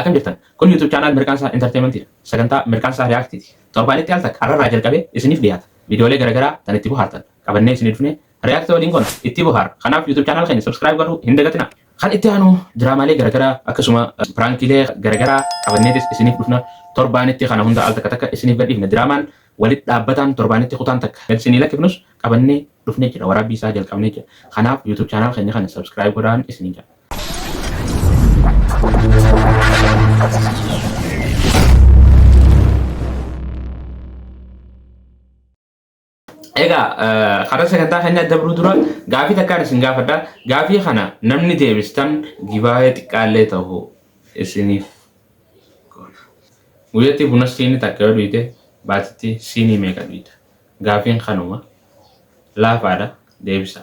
كم جرتن كل يوتيوب channel مركانسا entertainment سكنتا مركانسا reactivity ترباني تيالتا كارا راجل كبي اسنيف ديات فيديو لي غرغرا تنتيبو هارتن قبلني اسنيفني react ولين كون اتيبو هار خناف يوتيوب channel خني سبسكرايب قالو هندغتنا خن اتيانو دراما لي غرغرا اكسما برانكي لي غرغرا قبلني اسنيف دفنا ترباني تي خنا هندا التا كتك اسنيف بدي دراما ولد دابتان ترباني تي خطان تك سني لك بنص قبلني دفني جرا ورا بيسا جل قبلني خناف يوتيوب channel خني خن سبسكرايب قران اسنيجا Egaa karaa sagantaa keenya dabruu dura gaafii takkaan isin gaafadha. Gaafii kana namni deebistan gibaa'ee xiqqaallee ta'u isiniif guyyatti buna siinii takka yoo dhuyite baatitti siinii meeqa dhuyita? Gaafiin kanuma laafaadha deebisa.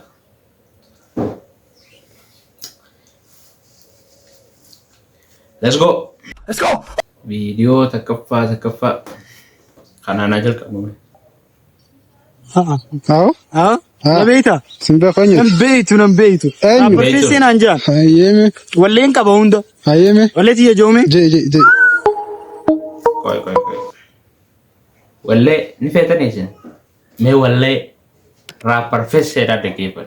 Let's go. Let's go. Viidiyoo takkaffaa kanaan jalqabnu. نبيته نبيته أبرتين أنجا هايمه ولا إنك بهوندا هايمه ولا تيجي جومي جي كوي ولا نفيتني نيشن ما ولا رابر فيسر هذا كيفن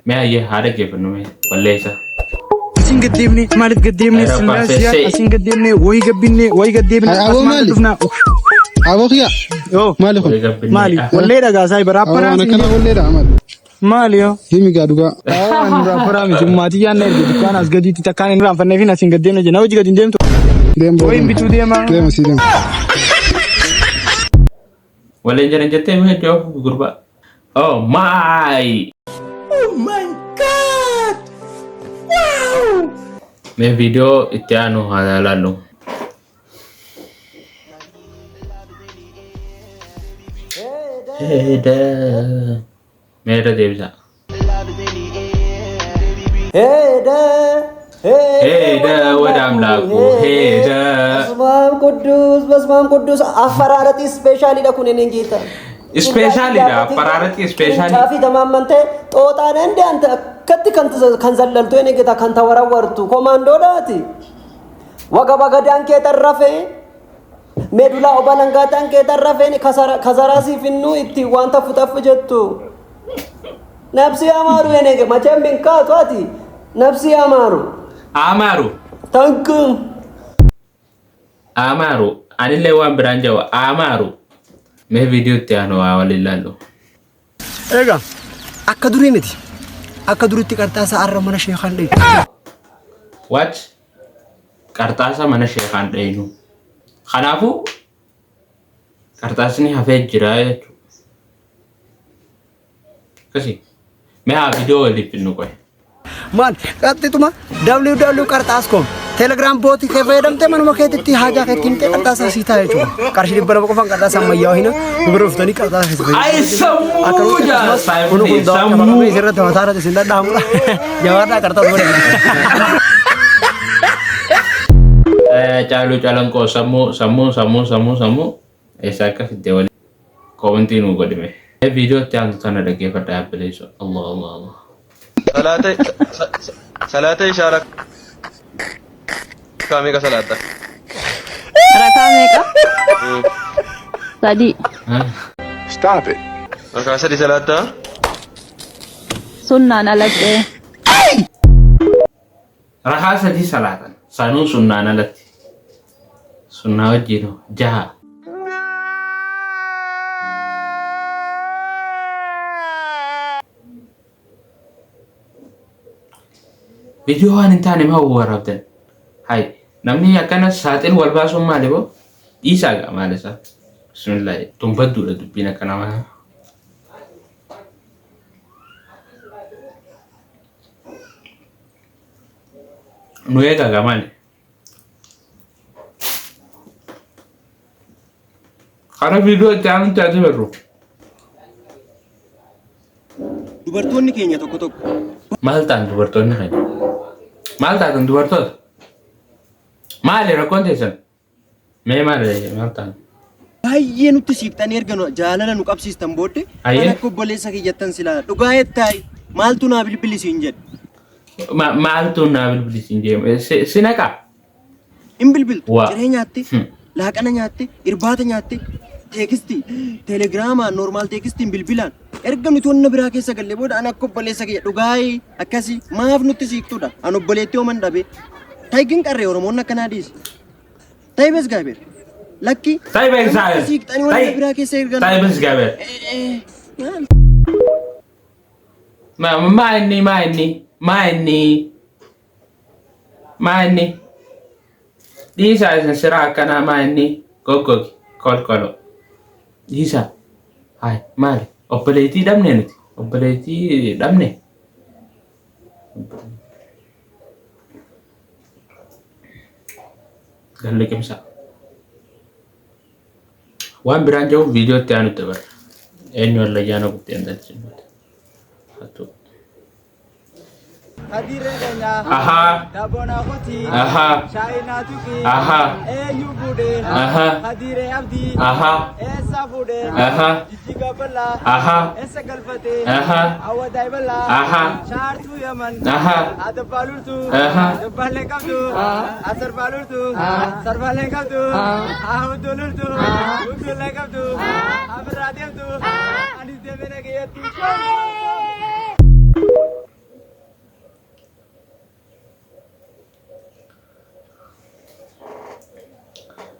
ما هي هذا كيفن ولا إيش أسين قديمني مالك قديمني سلاسيات أسين قديمني وهي قديمني أسمع أبو خيا مالكم مالي ولا إذا قاسي برابر أنا كنا ولا إذا عمل ماليو هيمي قادوكا أنا برابر مش ماتي أنا اللي كان أسجدي تكاني نرام فني فينا سينقدينا جنا وجي قديم ديم تو وين بيتو ديما سيدم ولا إنجرين جتة مه جواب غربا oh my god wow me video itiano halalo هيدا ميرا ديبزا هيدا ودام لاكو هيدا بسمام قدوس أفرارتي سبيشالي لكون ننجيتا سبيشالي دا أفرارتي سبيشالي شافي تمام منته توتان عندي أنت كتي كنت زللتو نجيتا كنت ورورتو كوماندو داتي وقبا دان كي ترفي مدولا أوبانانغاتان كيتا رافين كزاراسي فينو إتي وانتا فتاف جتو نفسي أمارو ينيك ما جنب بنكات واتي نفسي أمارو تنكم أمارو أنا اللي وان برانجو أمارو مه فيديو تيانو أولي لالو إيجا أكادوري متي أكادوري تكارتاسا أرمانا شيخان دي وات كارتاسا مانا شيخان دينو خنافو كارتاسني هفيت جراية كسي ما فيديو اللي بينو كوي مان قلت توما www كارتاسكم تليجرام بوتي كيف يدم تمن ما كيت تي حاجة كتيم كارتاسا سيتا يجوا كارشيد برا بكون كارتاسا ما ياهينا بروف تاني كارتاسا أي سموجا سمو سمو يصير تمثال تسيندا دامرا جوارنا كارتاس برا calon ko samu esa ka video continue ko dime video tan tan ada ke pada please Allah salate isharak kami ka salata rakaame ka tadi stop it makasa di salata sunna nalate rahasa di salatan sanu sunna nalati sunna wajino jaha video an intane ma warabdan hay namni yakana satil walbasu malibo isa ga malasa bismillah tumbadu da dubina kana ma nuega gamane Karena video jangan jadi baru. Dubartoonni keenya tokko tokko Maltaan dubartoonni keenya. Maal taatan dubartoota? Maali rakkoon teessan? Mee maali maltaan? baay'ee nutti siiqxanii erga jaalala nu qabsiistan booddee kan akka obboleessa kiyyattan silaa dhugaa yettaay maaltu naa bilbilisiin jedhe. Maaltu naa bilbilisiin jedhe sinaqa imbilbil Waa. ciree nyaatte laaqana nyaatte irbaata nyaatte teekstii teelegiraamaa noormaal teekstiin bilbilaan erga nuti wanna biraa keessa galle booda an akka obboleessa kiyya dhugaayii akkasii maaf nutti siiqtuudha an obboleetti ooman dhabe taygin qarree oromoon akkanaa dhiisi taybes gaabeer lakki Taybes gaabeer. siiqxanii wanna biraa keessa ergan Taybes gaabeer. Maanni dhiisaa isin siraa akkanaa maanni goggogi kolkolo dhiisaa hayi maali obboleettii dhabne nuti obboleettii dhabne galliqimsaa waan biraan jiruuf viidiyootti aanutti barra eenyu wallayyaana gubteen dalchinuuti hattuu aha dabona khoti aha shaina tuki aha eyu bude aha hadire abdi aha esa bude aha jiga balla aha esa galfate aha awadai balla aha shartu yaman aha adabalurtu aha daballe kabdu asar balurtu sarballe kabdu ahudulurtu udulle kabdu amrademtu anis demene gayatu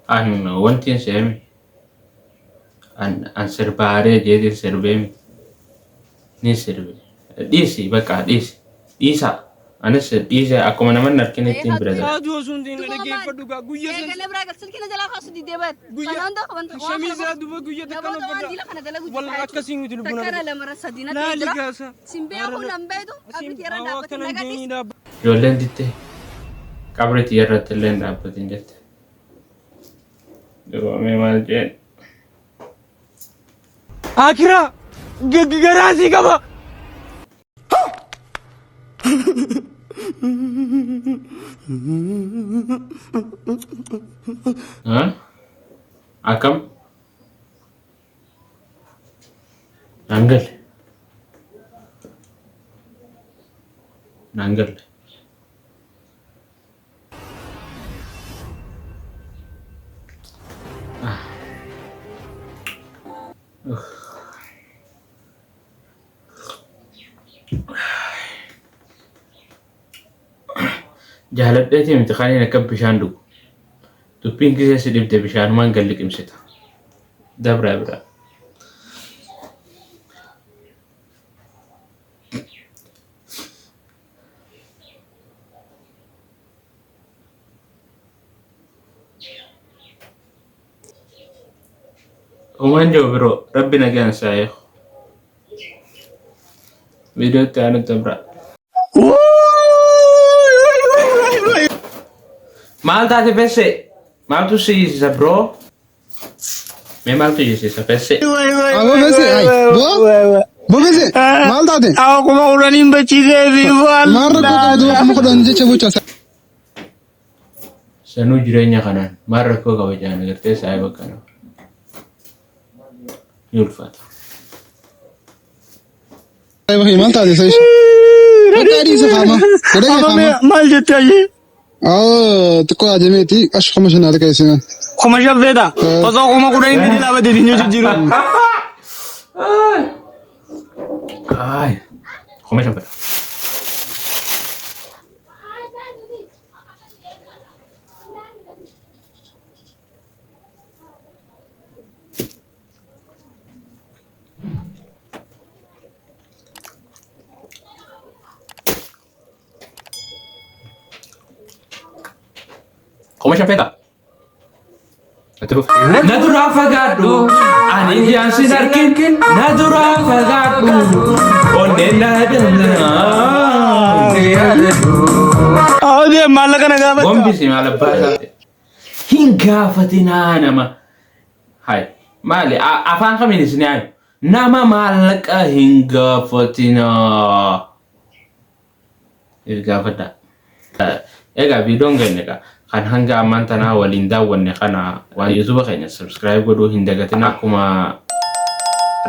an wantin semi an serbaare jedin serbemi ni serbe disi baka disi isa anas disa akkuma naman narkinetti brother adu sundin dege faduga guyya Eegale biraa gal silkina jalaa kaasu didee baat. Kanaan dha wanta shamiza duba guyya takana fada wal akasin yutul buna takkara lamara sadina la jira. ligasa Simbee kun ambeetu abiti yara dhaabbate nagadis. ijoolleen ditte qabriti irratti illee dhaabbatin jette duroomee maal jeen akira garasi kaba akkam nangal jaaladheeti miti khaniin akka bishaan dhugu dubbiin gisee si dhibde bishaanumaan galliqimsita dabraa biraa umaan jiru biroo rabbi nagaan isaa videotti aanutti dabraa maal taate fesse maaltu siisa bro mee maaltu siisa fesse Abo bese ay. Bo bese mal taate. aw kuma uranin bachide bi wal Marra ko qabdu kuma ko dan jecha bocha sa. sanuu jireenya kanaan maal rakkoo qaba jaan agartee saayii bakka nama ni ulfaata Ay bakhi mal taate sai. Bakari sa fama. Kada ke fama. mal jetaye tiko ajemeti ash khamashana da kaisina. kuma shabeda to kuma uranin bi la bade dinyo jiru ay komesha fata komesha feta Nadura fagadu ani jansin arkin nadura fagadu onne nadana ade malaka na gaba gombi si malabasa hinga fatina nama hai mali afan kami di sini ayo nama malaka hinga fatina hinga fata ega bidong gene ka kan hanga mantana walinda wanne kana wa YouTube kaynya subscribe godo hindagatina kuma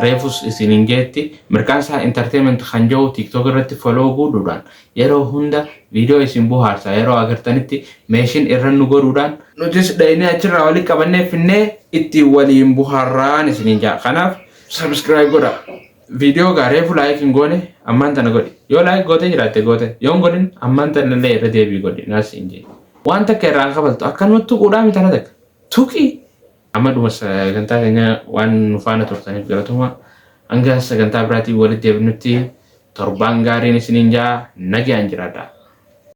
reefus isinin geetti mirkaansa entertainment kan jiru TikTok irratti follow godhuudhaan yeroo hunda viidiyoo isin buhaarsa yeroo agartanitti meeshin irra nu godhuudhaan nutis dhaynee achirraa walii qabannee finnee itti waliin buhaarraan isinin jaa. Kanaaf subscribe godha. Video reefu like hin goone ammaan tana godhi. Yoo like goote jiraatte goote yoo hin godhin ammaan tana illee irra deebii godhi naas hin jee. Waan takka irraan qabaltu akkanumatti tuquudhaa miti tana takka. Tuqii. Amma dhuma sagantaa keenya waan nu faana turtaniif galatuma. Hanga sagantaa biraatiin walitti deebinutti torbaan gaariin isiniin jaa nagaan jiraadha.